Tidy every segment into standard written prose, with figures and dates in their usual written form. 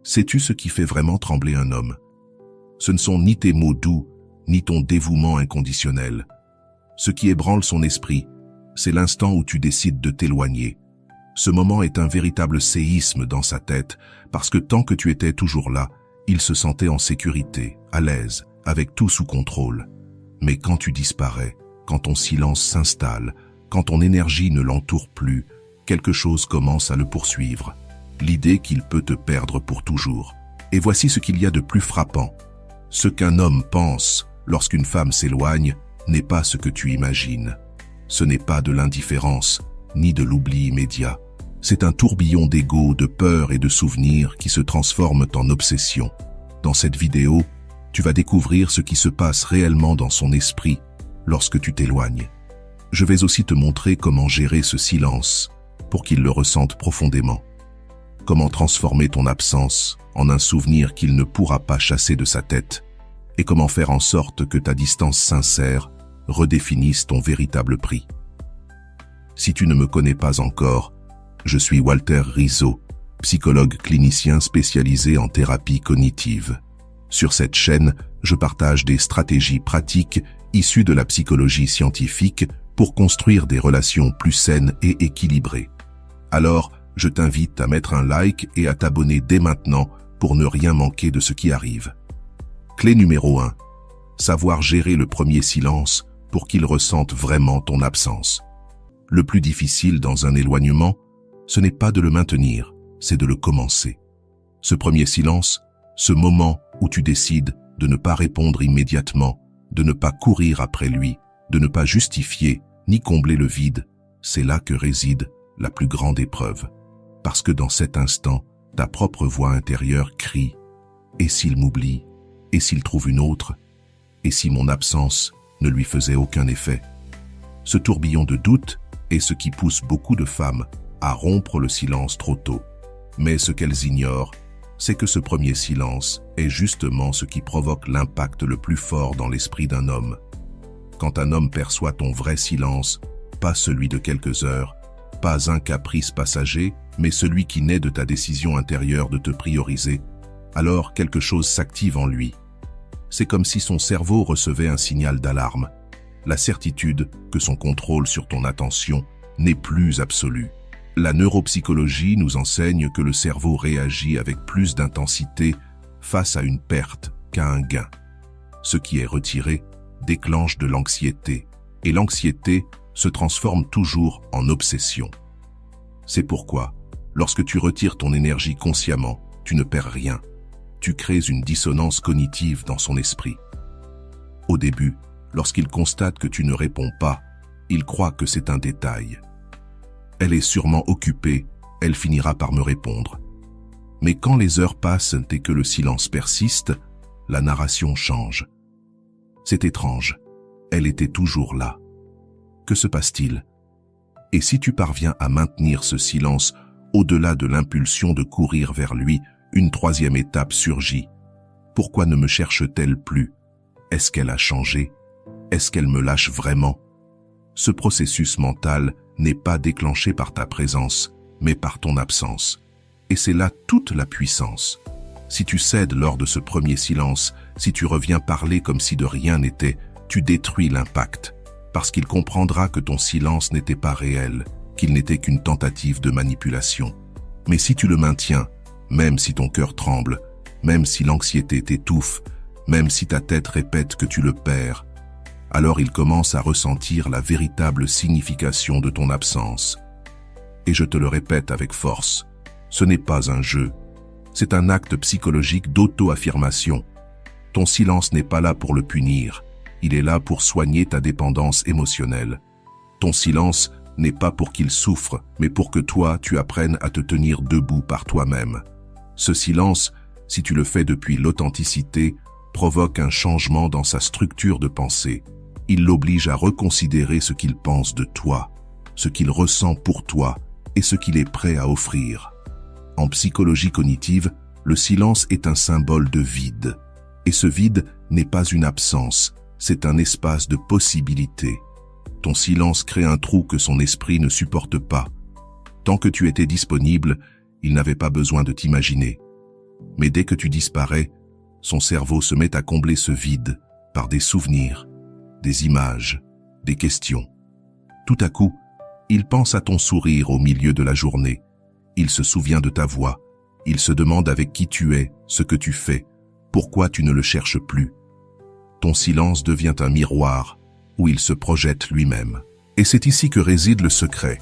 Sais-tu ce qui fait vraiment trembler un homme? Ce ne sont ni tes mots doux, ni ton dévouement inconditionnel. Ce qui ébranle son esprit, c'est l'instant où tu décides de t'éloigner. Ce moment est un véritable séisme dans sa tête, parce que tant que tu étais toujours là, il se sentait en sécurité, à l'aise, avec tout sous contrôle. Mais quand tu disparais, quand ton silence s'installe, quand ton énergie ne l'entoure plus, quelque chose commence à le poursuivre. L'idée qu'il peut te perdre pour toujours. Et voici ce qu'il y a de plus frappant. Ce qu'un homme pense lorsqu'une femme s'éloigne n'est pas ce que tu imagines. Ce n'est pas de l'indifférence, ni de l'oubli immédiat. C'est un tourbillon d'ego, de peur et de souvenirs qui se transforment en obsession. Dans cette vidéo, tu vas découvrir ce qui se passe réellement dans son esprit lorsque tu t'éloignes. Je vais aussi te montrer comment gérer ce silence pour qu'il le ressente profondément. Comment transformer ton absence en un souvenir qu'il ne pourra pas chasser de sa tête et comment faire en sorte que ta distance sincère redéfinisse ton véritable prix. Si tu ne me connais pas encore, je suis Walter Rizzo, psychologue clinicien spécialisé en thérapie cognitive. Sur cette chaîne, je partage des stratégies pratiques issues de la psychologie scientifique pour construire des relations plus saines et équilibrées. Alors, je t'invite à mettre un like et à t'abonner dès maintenant pour ne rien manquer de ce qui arrive. Clé numéro 1. Savoir gérer le premier silence pour qu'il ressente vraiment ton absence. Le plus difficile dans un éloignement, ce n'est pas de le maintenir, c'est de le commencer. Ce premier silence, ce moment où tu décides de ne pas répondre immédiatement, de ne pas courir après lui, de ne pas justifier ni combler le vide, c'est là que réside la plus grande épreuve. Parce que dans cet instant, ta propre voix intérieure crie « Et s'il m'oublie? Et s'il trouve une autre? Et si mon absence ne lui faisait aucun effet ?» Ce tourbillon de doute est ce qui pousse beaucoup de femmes à rompre le silence trop tôt. Mais ce qu'elles ignorent, c'est que ce premier silence est justement ce qui provoque l'impact le plus fort dans l'esprit d'un homme. Quand un homme perçoit ton vrai silence, pas celui de quelques heures, pas un caprice passager, mais celui qui naît de ta décision intérieure de te prioriser, alors quelque chose s'active en lui. C'est comme si son cerveau recevait un signal d'alarme, la certitude que son contrôle sur ton attention n'est plus absolu. La neuropsychologie nous enseigne que le cerveau réagit avec plus d'intensité face à une perte qu'à un gain. Ce qui est retiré déclenche de l'anxiété, et l'anxiété se transforme toujours en obsession. C'est pourquoi, lorsque tu retires ton énergie consciemment, tu ne perds rien. Tu crées une dissonance cognitive dans son esprit. Au début, lorsqu'il constate que tu ne réponds pas, il croit que c'est un détail. Elle est sûrement occupée, elle finira par me répondre. Mais quand les heures passent et que le silence persiste, la narration change. C'est étrange, elle était toujours là. Que se passe-t-il? Et si tu parviens à maintenir ce silence au-delà de l'impulsion de courir vers lui, une troisième étape surgit. Pourquoi ne me cherche-t-elle plus? Est-ce qu'elle a changé? Est-ce qu'elle me lâche vraiment? Ce processus mental n'est pas déclenché par ta présence, mais par ton absence. Et c'est là toute la puissance. Si tu cèdes lors de ce premier silence, si tu reviens parler comme si de rien n'était, tu détruis l'impact, parce qu'il comprendra que ton silence n'était pas réel, qu'il n'était qu'une tentative de manipulation. Mais si tu le maintiens, même si ton cœur tremble, même si l'anxiété t'étouffe, même si ta tête répète que tu le perds, alors il commence à ressentir la véritable signification de ton absence. Et je te le répète avec force, ce n'est pas un jeu, c'est un acte psychologique d'auto-affirmation. Ton silence n'est pas là pour le punir, il est là pour soigner ta dépendance émotionnelle. Ton silence n'est pas pour qu'il souffre, mais pour que toi, tu apprennes à te tenir debout par toi-même. Ce silence, si tu le fais depuis l'authenticité, provoque un changement dans sa structure de pensée. Il l'oblige à reconsidérer ce qu'il pense de toi, ce qu'il ressent pour toi et ce qu'il est prêt à offrir. En psychologie cognitive, le silence est un symbole de vide. Et ce vide n'est pas une absence, c'est un espace de possibilité. Ton silence crée un trou que son esprit ne supporte pas. Tant que tu étais disponible, il n'avait pas besoin de t'imaginer. Mais dès que tu disparais, son cerveau se met à combler ce vide par des souvenirs, des images, des questions. Tout à coup, il pense à ton sourire au milieu de la journée. Il se souvient de ta voix. Il se demande avec qui tu es, ce que tu fais, pourquoi tu ne le cherches plus. Ton silence devient un miroir où il se projette lui-même. Et c'est ici que réside le secret.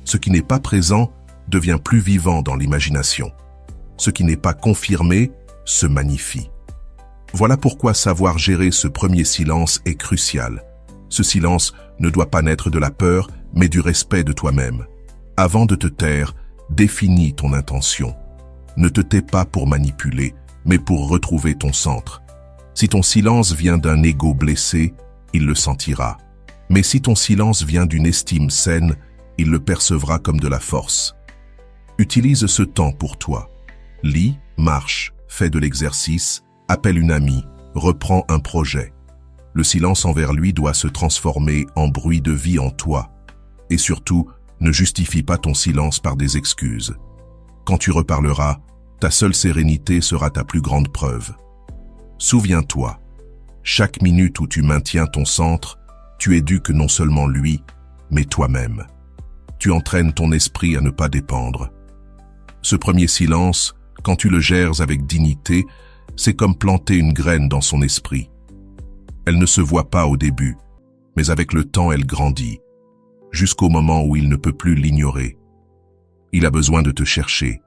Ce qui n'est pas présent devient plus vivant dans l'imagination. Ce qui n'est pas confirmé se magnifie. Voilà pourquoi savoir gérer ce premier silence est crucial. Ce silence ne doit pas naître de la peur, mais du respect de toi-même. Avant de te taire, définis ton intention. Ne te tais pas pour manipuler, mais pour retrouver ton centre. Si ton silence vient d'un ego blessé, il le sentira. Mais si ton silence vient d'une estime saine, il le percevra comme de la force. Utilise ce temps pour toi. Lis, marche, fais de l'exercice, appelle une amie, reprends un projet. Le silence envers lui doit se transformer en bruit de vie en toi. Et surtout, ne justifie pas ton silence par des excuses. Quand tu reparleras, ta seule sérénité sera ta plus grande preuve. Souviens-toi, chaque minute où tu maintiens ton centre, tu éduques non seulement lui, mais toi-même. Tu entraînes ton esprit à ne pas dépendre. Ce premier silence, quand tu le gères avec dignité, c'est comme planter une graine dans son esprit. Elle ne se voit pas au début, mais avec le temps elle grandit, jusqu'au moment où il ne peut plus l'ignorer. Il a besoin de te chercher,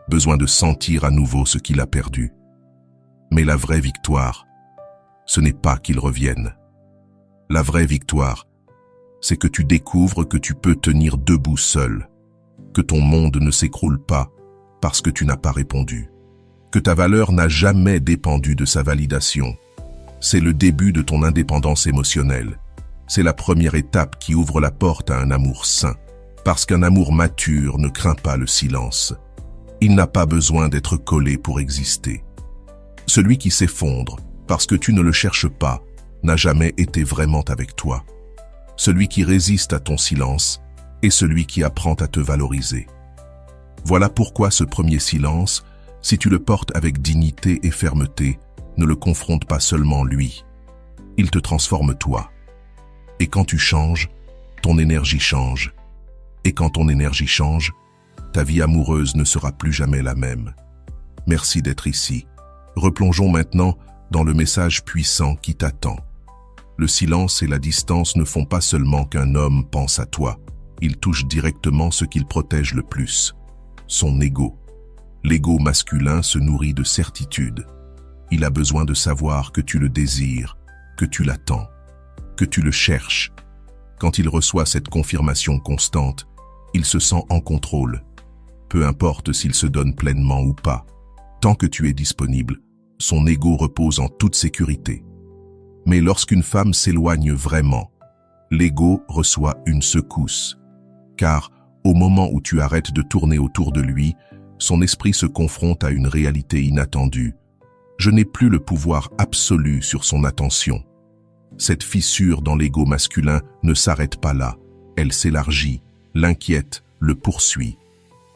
besoin de sentir à nouveau ce qu'il a perdu. Mais la vraie victoire, ce n'est pas qu'il revienne. La vraie victoire, c'est que tu découvres que tu peux tenir debout seul, que ton monde ne s'écroule pas parce que tu n'as pas répondu, que ta valeur n'a jamais dépendu de sa validation. C'est le début de ton indépendance émotionnelle. C'est la première étape qui ouvre la porte à un amour sain, parce qu'un amour mature ne craint pas le silence. Il n'a pas besoin d'être collé pour exister. Celui qui s'effondre parce que tu ne le cherches pas n'a jamais été vraiment avec toi. Celui qui résiste à ton silence est celui qui apprend à te valoriser. Voilà pourquoi ce premier silence, si tu le portes avec dignité et fermeté, ne le confronte pas seulement lui. Il te transforme toi. Et quand tu changes, ton énergie change. Et quand ton énergie change, ta vie amoureuse ne sera plus jamais la même. Merci d'être ici. Replongeons maintenant dans le message puissant qui t'attend. Le silence et la distance ne font pas seulement qu'un homme pense à toi. Ils touchent directement ce qu'il protège le plus, son ego. L'ego masculin se nourrit de certitude. Il a besoin de savoir que tu le désires, que tu l'attends, que tu le cherches. Quand il reçoit cette confirmation constante, il se sent en contrôle. Peu importe s'il se donne pleinement ou pas. Tant que tu es disponible, son ego repose en toute sécurité. Mais lorsqu'une femme s'éloigne vraiment, l'ego reçoit une secousse. Car, au moment où tu arrêtes de tourner autour de lui, son esprit se confronte à une réalité inattendue. Je n'ai plus le pouvoir absolu sur son attention. Cette fissure dans l'ego masculin ne s'arrête pas là. Elle s'élargit, l'inquiète, le poursuit.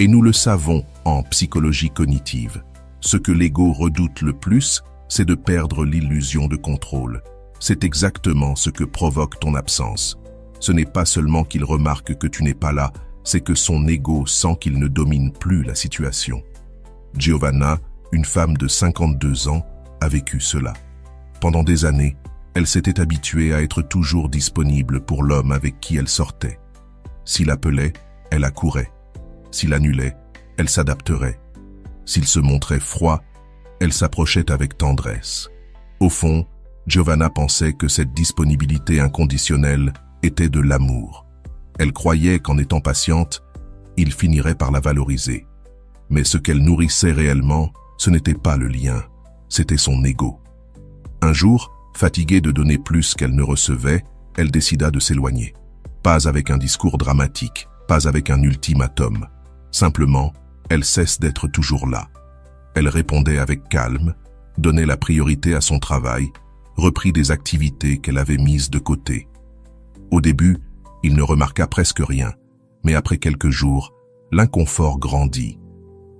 Et nous le savons en psychologie cognitive. Ce que l'ego redoute le plus, c'est de perdre l'illusion de contrôle. C'est exactement ce que provoque ton absence. Ce n'est pas seulement qu'il remarque que tu n'es pas là, c'est que son ego sent qu'il ne domine plus la situation. Giovanna, une femme de 52 ans, a vécu cela. Pendant des années, elle s'était habituée à être toujours disponible pour l'homme avec qui elle sortait. S'il appelait, elle accourait. S'il annulait, elle s'adapterait. S'il se montrait froid, elle s'approchait avec tendresse. Au fond, Giovanna pensait que cette disponibilité inconditionnelle était de l'amour. Elle croyait qu'en étant patiente, il finirait par la valoriser. Mais ce qu'elle nourrissait réellement, ce n'était pas le lien, c'était son ego. Un jour, fatiguée de donner plus qu'elle ne recevait, elle décida de s'éloigner. Pas avec un discours dramatique, pas avec un ultimatum. Simplement, elle cesse d'être toujours là. Elle répondait avec calme, donnait la priorité à son travail, reprit des activités qu'elle avait mises de côté. Au début, il ne remarqua presque rien, mais après quelques jours, l'inconfort grandit.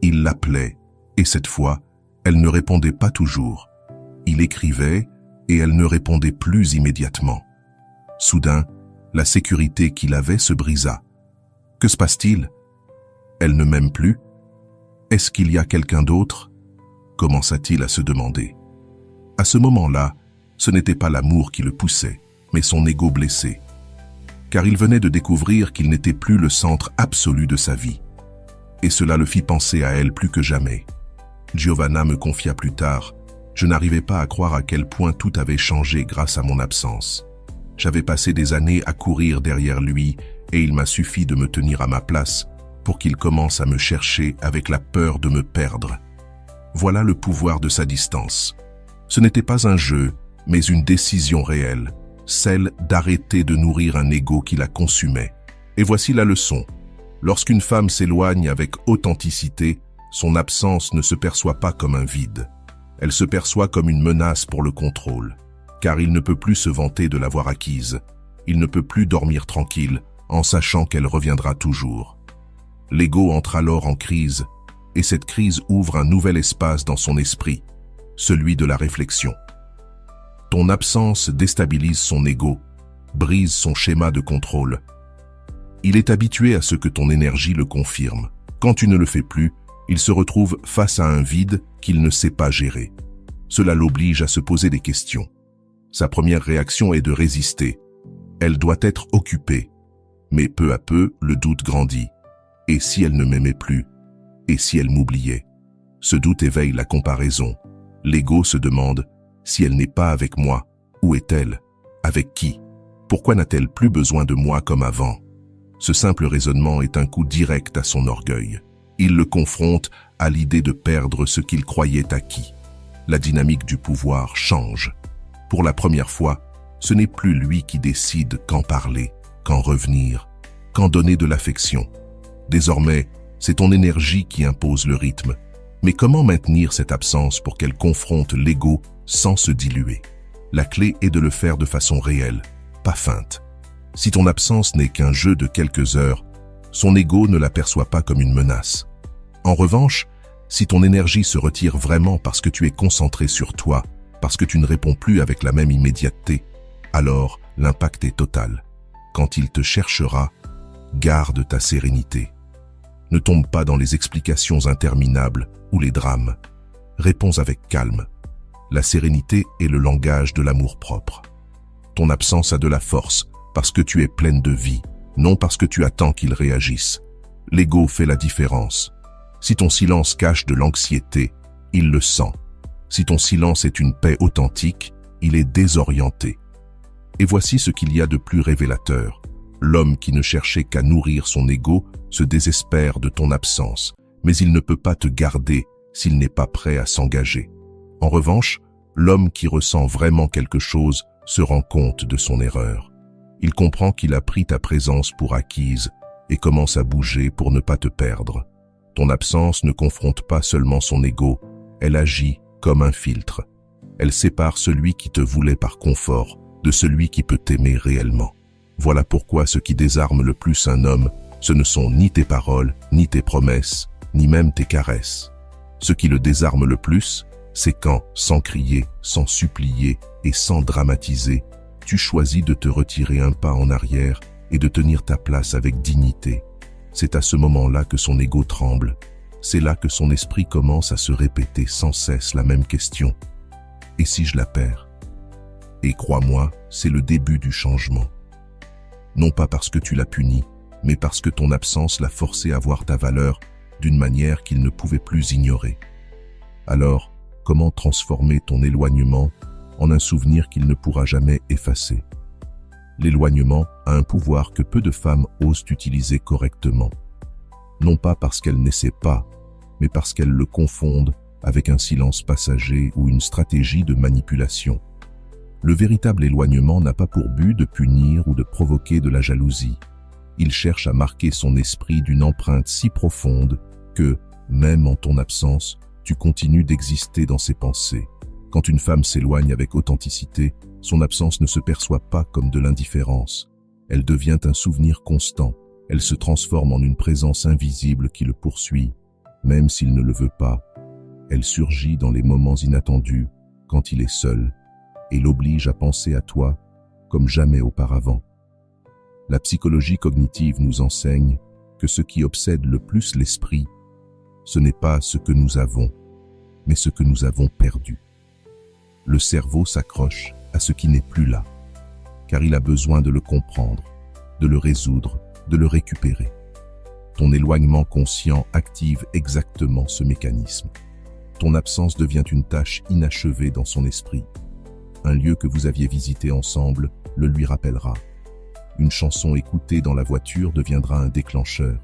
Il l'appelait, et cette fois, Elle ne répondait pas toujours. Il écrivait et elle ne répondait plus immédiatement. Soudain, la sécurité qu'il avait se brisa. Que se passe-t-il? Elle ne m'aime plus? Est-ce qu'il y a quelqu'un d'autre? Commença-t-il à se demander. À ce moment-là, ce n'était pas l'amour qui le poussait, mais son ego blessé. Car il venait de découvrir qu'il n'était plus le centre absolu de sa vie. Et cela le fit penser à elle plus que jamais. Giovanna me confia plus tard, je n'arrivais pas à croire à quel point tout avait changé grâce à mon absence. J'avais passé des années à courir derrière lui et il m'a suffi de me tenir à ma place pour qu'il commence à me chercher avec la peur de me perdre. Voilà le pouvoir de sa distance. Ce n'était pas un jeu, mais une décision réelle, celle d'arrêter de nourrir un ego qui la consumait. Et voici la leçon. Lorsqu'une femme s'éloigne avec authenticité, son absence ne se perçoit pas comme un vide. Elle se perçoit comme une menace pour le contrôle. Car il ne peut plus se vanter de l'avoir acquise. Il ne peut plus dormir tranquille en sachant qu'elle reviendra toujours. L'ego entre alors en crise, et cette crise ouvre un nouvel espace dans son esprit, celui de la réflexion. Ton absence déstabilise son ego, brise son schéma de contrôle. Il est habitué à ce que ton énergie le confirme. Quand tu ne le fais plus, il se retrouve face à un vide qu'il ne sait pas gérer. Cela l'oblige à se poser des questions. Sa première réaction est de résister. Elle doit être occupée. Mais peu à peu, le doute grandit. Et si elle ne m'aimait plus? Et si elle m'oubliait? Ce doute éveille la comparaison. L'ego se demande, si elle n'est pas avec moi, où est-elle? Avec qui? Pourquoi n'a-t-elle plus besoin de moi comme avant? Ce simple raisonnement est un coup direct à son orgueil. Il le confronte à l'idée de perdre ce qu'il croyait acquis. La dynamique du pouvoir change. Pour la première fois, ce n'est plus lui qui décide quand parler, quand revenir, quand donner de l'affection. Désormais, c'est ton énergie qui impose le rythme. Mais comment maintenir cette absence pour qu'elle confronte l'ego sans se diluer? La clé est de le faire de façon réelle, pas feinte. Si ton absence n'est qu'un jeu de quelques heures, son ego ne l'aperçoit pas comme une menace. En revanche, si ton énergie se retire vraiment parce que tu es concentré sur toi, parce que tu ne réponds plus avec la même immédiateté, alors l'impact est total. Quand il te cherchera, garde ta sérénité. Ne tombe pas dans les explications interminables ou les drames. Réponds avec calme. La sérénité est le langage de l'amour-propre. Ton absence a de la force parce que tu es pleine de vie, non parce que tu attends qu'il réagisse. L'ego fait la différence. Si ton silence cache de l'anxiété, il le sent. Si ton silence est une paix authentique, il est désorienté. Et voici ce qu'il y a de plus révélateur. L'homme qui ne cherchait qu'à nourrir son ego se désespère de ton absence, mais il ne peut pas te garder s'il n'est pas prêt à s'engager. En revanche, l'homme qui ressent vraiment quelque chose se rend compte de son erreur. Il comprend qu'il a pris ta présence pour acquise et commence à bouger pour ne pas te perdre. Ton absence ne confronte pas seulement son ego, elle agit comme un filtre. Elle sépare celui qui te voulait par confort de celui qui peut t'aimer réellement. Voilà pourquoi ce qui désarme le plus un homme, ce ne sont ni tes paroles, ni tes promesses, ni même tes caresses. Ce qui le désarme le plus, c'est quand, sans crier, sans supplier et sans dramatiser, tu choisis de te retirer un pas en arrière et de tenir ta place avec dignité. C'est à ce moment-là que son ego tremble. C'est là que son esprit commence à se répéter sans cesse la même question. Et si je la perds? Et crois-moi, c'est le début du changement. Non pas parce que tu l'as puni, mais parce que ton absence l'a forcé à voir ta valeur d'une manière qu'il ne pouvait plus ignorer. Alors, comment transformer ton éloignement en un souvenir qu'il ne pourra jamais effacer? L'éloignement a un pouvoir que peu de femmes osent utiliser correctement. Non pas parce qu'elles n'essaient pas, mais parce qu'elles le confondent avec un silence passager ou une stratégie de manipulation. Le véritable éloignement n'a pas pour but de punir ou de provoquer de la jalousie. Il cherche à marquer son esprit d'une empreinte si profonde que, même en ton absence, tu continues d'exister dans ses pensées. Quand une femme s'éloigne avec authenticité, son absence ne se perçoit pas comme de l'indifférence. Elle devient un souvenir constant. Elle se transforme en une présence invisible qui le poursuit, même s'il ne le veut pas. Elle surgit dans les moments inattendus, quand il est seul, et l'oblige à penser à toi comme jamais auparavant. La psychologie cognitive nous enseigne que ce qui obsède le plus l'esprit, ce n'est pas ce que nous avons, mais ce que nous avons perdu. Le cerveau s'accroche à ce qui n'est plus là, car il a besoin de le comprendre, de le résoudre, de le récupérer. Ton éloignement conscient active exactement ce mécanisme. Ton absence devient une tâche inachevée dans son esprit. Un lieu que vous aviez visité ensemble le lui rappellera. Une chanson écoutée dans la voiture deviendra un déclencheur.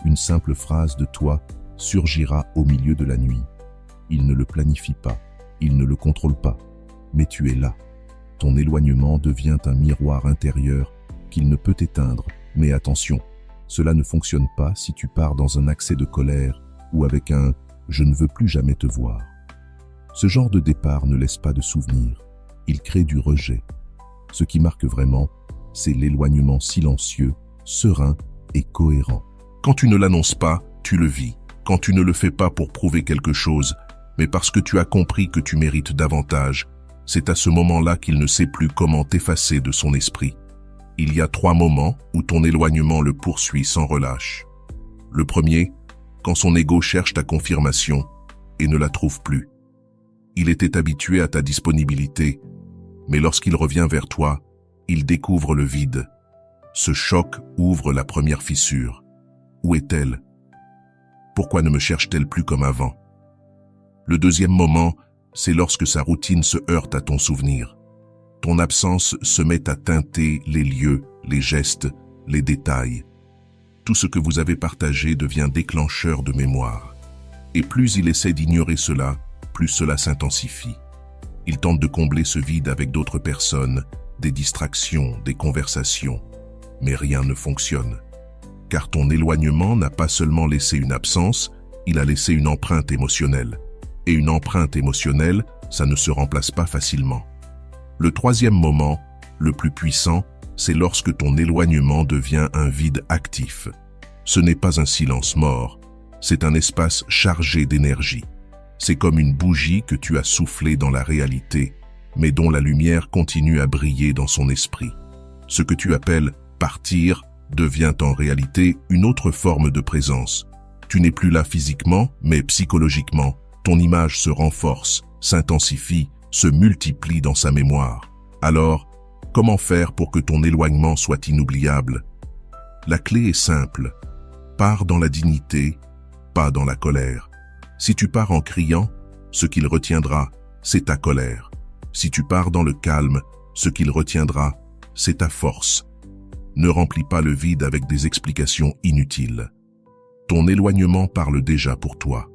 Une simple phrase de toi surgira au milieu de la nuit. Il ne le planifie pas, il ne le contrôle pas, mais tu es là. Ton éloignement devient un miroir intérieur qu'il ne peut éteindre. Mais attention, cela ne fonctionne pas si tu pars dans un accès de colère ou avec un « je ne veux plus jamais te voir ». Ce genre de départ ne laisse pas de souvenirs, il crée du rejet. Ce qui marque vraiment, c'est l'éloignement silencieux, serein et cohérent. Quand tu ne l'annonces pas, tu le vis. Quand tu ne le fais pas pour prouver quelque chose, mais parce que tu as compris que tu mérites davantage, c'est à ce moment-là qu'il ne sait plus comment t'effacer de son esprit. Il y a 3 moments où ton éloignement le poursuit sans relâche. Le premier, quand son ego cherche ta confirmation et ne la trouve plus. Il était habitué à ta disponibilité, mais lorsqu'il revient vers toi, il découvre le vide. Ce choc ouvre la première fissure. Où est-elle? Pourquoi ne me cherche-t-elle plus comme avant? Le deuxième moment, c'est lorsque sa routine se heurte à ton souvenir. Ton absence se met à teinter les lieux, les gestes, les détails. Tout ce que vous avez partagé devient déclencheur de mémoire. Et plus il essaie d'ignorer cela, plus cela s'intensifie. Il tente de combler ce vide avec d'autres personnes, des distractions, des conversations. Mais rien ne fonctionne. Car ton éloignement n'a pas seulement laissé une absence, il a laissé une empreinte émotionnelle. Et une empreinte émotionnelle, ça ne se remplace pas facilement. Le troisième moment, le plus puissant, c'est lorsque ton éloignement devient un vide actif. Ce n'est pas un silence mort, c'est un espace chargé d'énergie. C'est comme une bougie que tu as soufflée dans la réalité, mais dont la lumière continue à briller dans son esprit. Ce que tu appelles « partir » devient en réalité une autre forme de présence. Tu n'es plus là physiquement, mais psychologiquement. Ton image se renforce, s'intensifie, se multiplie dans sa mémoire. Alors, comment faire pour que ton éloignement soit inoubliable? La clé est simple. Pars dans la dignité, pas dans la colère. Si tu pars en criant, ce qu'il retiendra, c'est ta colère. Si tu pars dans le calme, ce qu'il retiendra, c'est ta force. Ne remplis pas le vide avec des explications inutiles. Ton éloignement parle déjà pour toi.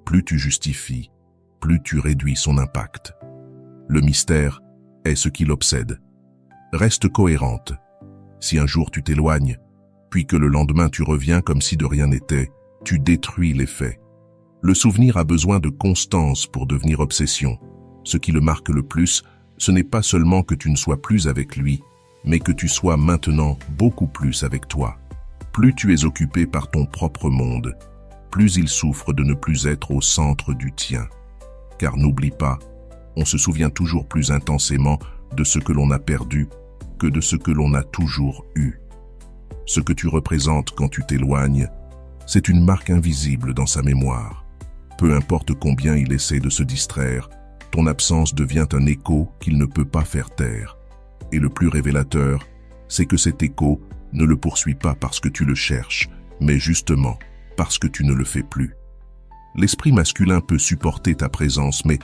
Plus tu justifies, plus tu réduis son impact. Le mystère est ce qui l'obsède. Reste cohérente. Si un jour tu t'éloignes, puis que le lendemain tu reviens comme si de rien n'était, tu détruis l'effet. Le souvenir a besoin de constance pour devenir obsession. Ce qui le marque le plus, ce n'est pas seulement que tu ne sois plus avec lui, mais que tu sois maintenant beaucoup plus avec toi. Plus tu es occupé par ton propre monde, plus il souffre de ne plus être au centre du tien. Car n'oublie pas, on se souvient toujours plus intensément de ce que l'on a perdu que de ce que l'on a toujours eu. Ce que tu représentes quand tu t'éloignes, c'est une marque invisible dans sa mémoire. Peu importe combien il essaie de se distraire, ton absence devient un écho qu'il ne peut pas faire taire. Et le plus révélateur, c'est que cet écho ne le poursuit pas parce que tu le cherches, mais justement parce que tu ne le fais plus. L'esprit masculin peut supporter ta présence, mais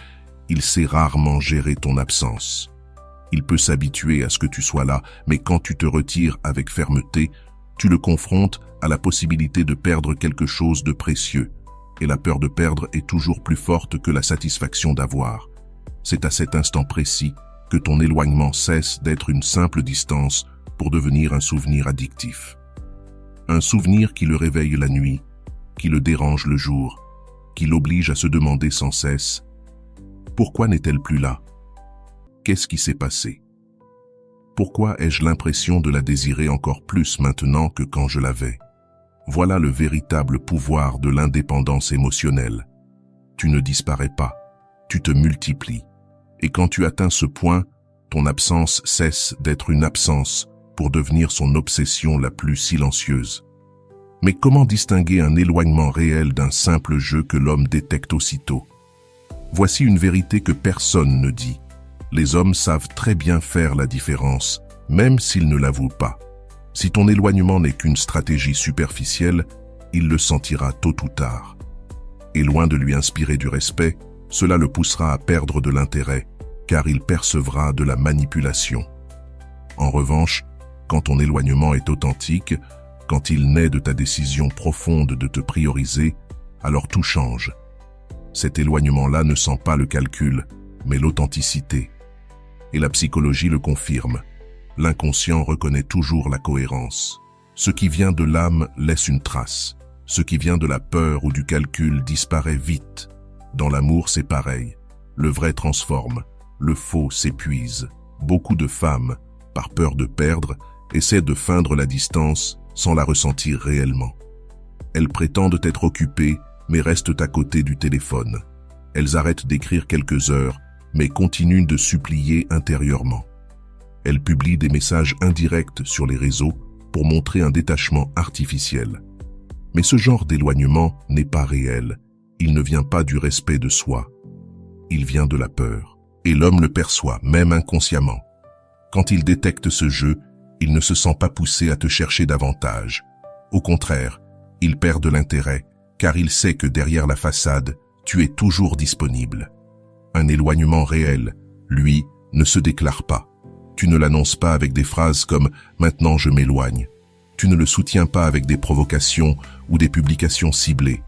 il sait rarement gérer ton absence. Il peut s'habituer à ce que tu sois là, mais quand tu te retires avec fermeté, tu le confrontes à la possibilité de perdre quelque chose de précieux. Et la peur de perdre est toujours plus forte que la satisfaction d'avoir. C'est à cet instant précis que ton éloignement cesse d'être une simple distance pour devenir un souvenir addictif. Un souvenir qui le réveille la nuit, qui le dérange le jour, qui l'oblige à se demander sans cesse « Pourquoi n'est-elle plus là? Qu'est-ce qui s'est passé? Pourquoi ai-je l'impression de la désirer encore plus maintenant que quand je l'avais ?» Voilà le véritable pouvoir de l'indépendance émotionnelle. tu ne disparais pas, tu te multiplies. Et quand tu atteins ce point, ton absence cesse d'être une absence pour devenir son obsession la plus silencieuse. Mais comment distinguer un éloignement réel d'un simple jeu que l'homme détecte aussitôt? Voici une vérité que personne ne dit. Les hommes savent très bien faire la différence, même s'ils ne l'avouent pas. Si ton éloignement n'est qu'une stratégie superficielle, il le sentira tôt ou tard. Et loin de lui inspirer du respect, cela le poussera à perdre de l'intérêt, car il percevra de la manipulation. En revanche, quand ton éloignement est authentique, quand il naît de ta décision profonde de te prioriser, alors tout change. Cet éloignement-là ne sent pas le calcul, mais l'authenticité. Et la psychologie le confirme. L'inconscient reconnaît toujours la cohérence. Ce qui vient de l'âme laisse une trace. Ce qui vient de la peur ou du calcul disparaît vite. Dans l'amour, c'est pareil. Le vrai transforme, le faux s'épuise. Beaucoup de femmes, par peur de perdre, essaient de feindre la distance sans la ressentir réellement. Elles prétendent être occupées, mais restent à côté du téléphone. Elles arrêtent d'écrire quelques heures, mais continuent de supplier intérieurement. Elles publient des messages indirects sur les réseaux pour montrer un détachement artificiel. Mais ce genre d'éloignement n'est pas réel. Il ne vient pas du respect de soi. Il vient de la peur. Et l'homme le perçoit, même inconsciemment. Quand il détecte ce jeu, il ne se sent pas poussé à te chercher davantage. Au contraire, il perd de l'intérêt, car il sait que derrière la façade, tu es toujours disponible. Un éloignement réel, lui, ne se déclare pas. Tu ne l'annonces pas avec des phrases comme « maintenant je m'éloigne ». Tu ne le soutiens pas avec des provocations ou des publications ciblées.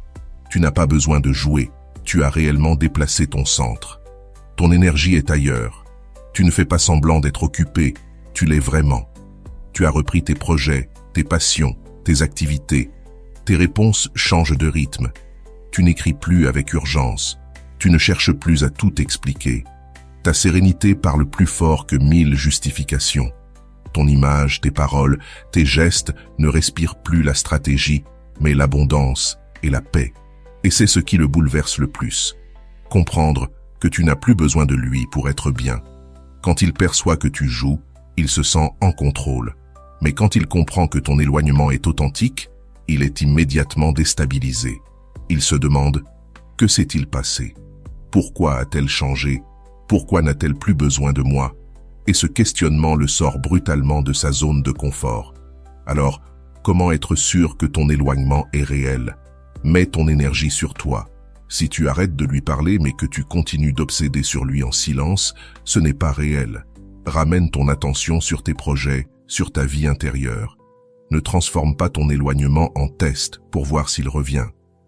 Tu n'as pas besoin de jouer, tu as réellement déplacé ton centre. Ton énergie est ailleurs. Tu ne fais pas semblant d'être occupé, tu l'es vraiment. Tu as repris tes projets, tes passions, tes activités. Tes réponses changent de rythme. Tu n'écris plus avec urgence. Tu ne cherches plus à tout expliquer. Ta sérénité parle plus fort que 1000 justifications. Ton image, tes paroles, tes gestes ne respirent plus la stratégie, mais l'abondance et la paix. Et c'est ce qui le bouleverse le plus. Comprendre que tu n'as plus besoin de lui pour être bien. Quand il perçoit que tu joues, il se sent en contrôle. Mais quand il comprend que ton éloignement est authentique, il est immédiatement déstabilisé. Il se demande « Que s'est-il passé? Pourquoi a-t-elle changé? Pourquoi n'a-t-elle plus besoin de moi ?» Et ce questionnement le sort brutalement de sa zone de confort. Alors, comment être sûr que ton éloignement est réel? Mets ton énergie sur toi. Si tu arrêtes de lui parler mais que tu continues d'obséder sur lui en silence, ce n'est pas réel. Ramène ton attention sur tes projets, sur ta vie intérieure. Ne transforme pas ton éloignement en test pour voir s'il revient.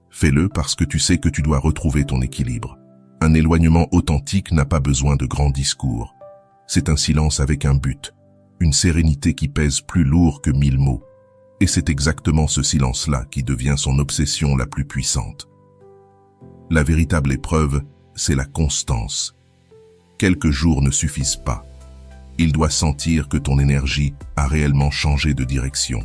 Fais-le parce que tu sais que tu dois retrouver ton équilibre. Un éloignement authentique n'a pas besoin de grands discours. C'est un silence avec un but, une sérénité qui pèse plus lourd que 1000 mots. Et c'est exactement ce silence-là qui devient son obsession la plus puissante. La véritable épreuve, c'est la constance. Quelques jours ne suffisent pas. Il doit sentir que ton énergie a réellement changé de direction.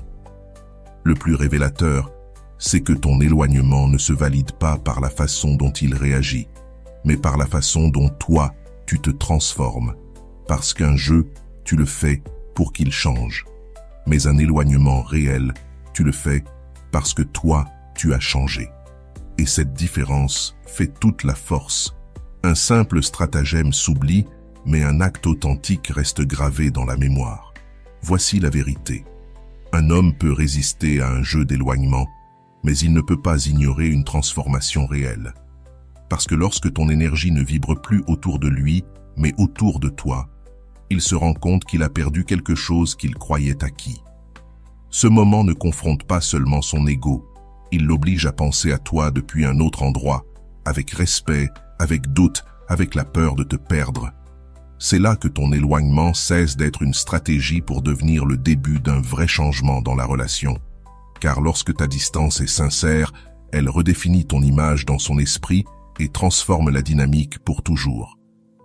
Le plus révélateur, c'est que ton éloignement ne se valide pas par la façon dont il réagit, mais par la façon dont toi, tu te transformes. Parce qu'un jeu, tu le fais pour qu'il change. Mais un éloignement réel, tu le fais parce que toi, tu as changé. Et cette différence fait toute la force. Un simple stratagème s'oublie, mais un acte authentique reste gravé dans la mémoire. Voici la vérité. Un homme peut résister à un jeu d'éloignement, mais il ne peut pas ignorer une transformation réelle. Parce que lorsque ton énergie ne vibre plus autour de lui, mais autour de toi, il se rend compte qu'il a perdu quelque chose qu'il croyait acquis. Ce moment ne confronte pas seulement son ego, il l'oblige à penser à toi depuis un autre endroit, avec respect, avec doute, avec la peur de te perdre. C'est là que ton éloignement cesse d'être une stratégie pour devenir le début d'un vrai changement dans la relation. Car lorsque ta distance est sincère, elle redéfinit ton image dans son esprit et transforme la dynamique pour toujours.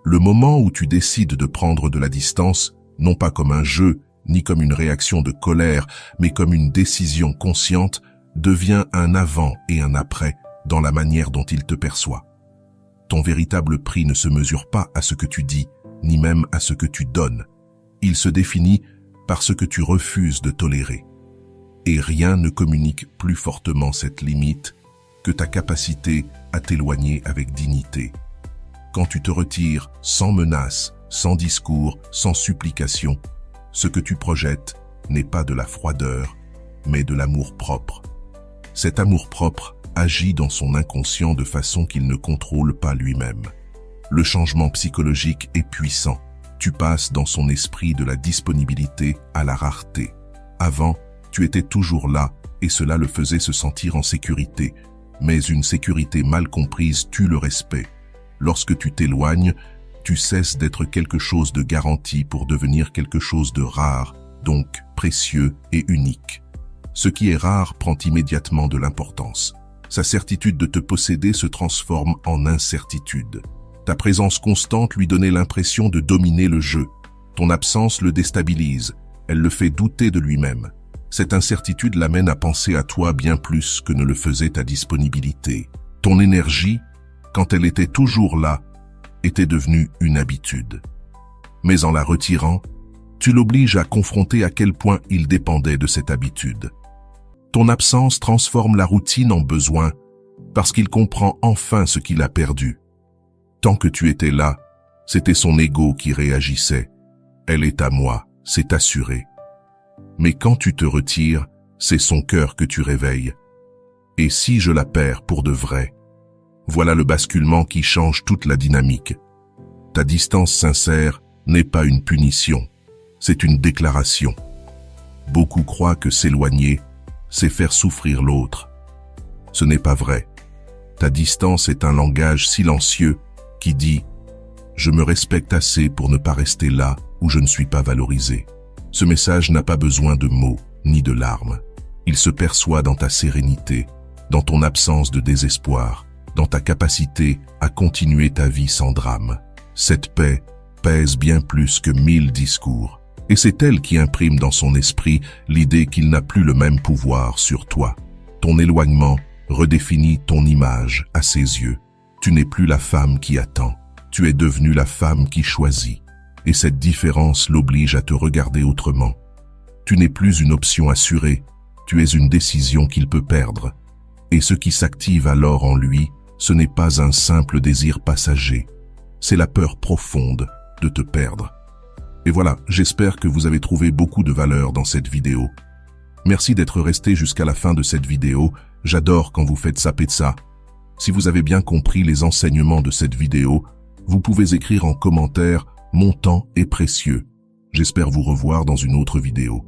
Le moment où tu décides de prendre de la distance, non pas comme un jeu, ni comme une réaction de colère, mais comme une décision consciente, devient un avant et un après dans la manière dont il te perçoit. Ton véritable prix ne se mesure pas à ce que tu dis, ni même à ce que tu donnes. Il se définit par ce que tu refuses de tolérer. Et rien ne communique plus fortement cette limite que ta capacité à t'éloigner avec dignité. Quand tu te retires sans menace, sans discours, sans supplication, ce que tu projettes n'est pas de la froideur, mais de l'amour-propre. Cet amour-propre agit dans son inconscient de façon qu'il ne contrôle pas lui-même. Le changement psychologique est puissant. Tu passes dans son esprit de la disponibilité à la rareté. Avant, tu étais toujours là et cela le faisait se sentir en sécurité. Mais une sécurité mal comprise tue le respect. Lorsque tu t'éloignes, tu cesses d'être quelque chose de garanti pour devenir quelque chose de rare, donc précieux et unique. Ce qui est rare prend immédiatement de l'importance. Sa certitude de te posséder se transforme en incertitude. Ta présence constante lui donnait l'impression de dominer le jeu. Ton absence le déstabilise, elle le fait douter de lui-même. Cette incertitude l'amène à penser à toi bien plus que ne le faisait ta disponibilité. Ton énergie, quand elle était toujours là, était devenue une habitude. Mais en la retirant, tu l'obliges à confronter à quel point il dépendait de cette habitude. Ton absence transforme la routine en besoin parce qu'il comprend enfin ce qu'il a perdu. Tant que tu étais là, c'était son ego qui réagissait. Elle est à moi, c'est assuré. Mais quand tu te retires, c'est son cœur que tu réveilles. Et si je la perds pour de vrai? Voilà le basculement qui change toute la dynamique. Ta distance sincère n'est pas une punition, c'est une déclaration. Beaucoup croient que s'éloigner, c'est faire souffrir l'autre. Ce n'est pas vrai. Ta distance est un langage silencieux qui dit « Je me respecte assez pour ne pas rester là où je ne suis pas valorisé ». Ce message n'a pas besoin de mots ni de larmes. Il se perçoit dans ta sérénité, dans ton absence de désespoir, dans ta capacité à continuer ta vie sans drame. Cette paix pèse bien plus que 1000 discours. Et c'est elle qui imprime dans son esprit l'idée qu'il n'a plus le même pouvoir sur toi. Ton éloignement redéfinit ton image à ses yeux. Tu n'es plus la femme qui attend, tu es devenue la femme qui choisit. Et cette différence l'oblige à te regarder autrement. Tu n'es plus une option assurée, tu es une décision qu'il peut perdre. Et ce qui s'active alors en lui, ce n'est pas un simple désir passager, c'est la peur profonde de te perdre. Et voilà, j'espère que vous avez trouvé beaucoup de valeur dans cette vidéo. Merci d'être resté jusqu'à la fin de cette vidéo, j'adore quand vous faites ça pizza. Si vous avez bien compris les enseignements de cette vidéo, vous pouvez écrire en commentaire « Mon temps est précieux ». J'espère vous revoir dans une autre vidéo.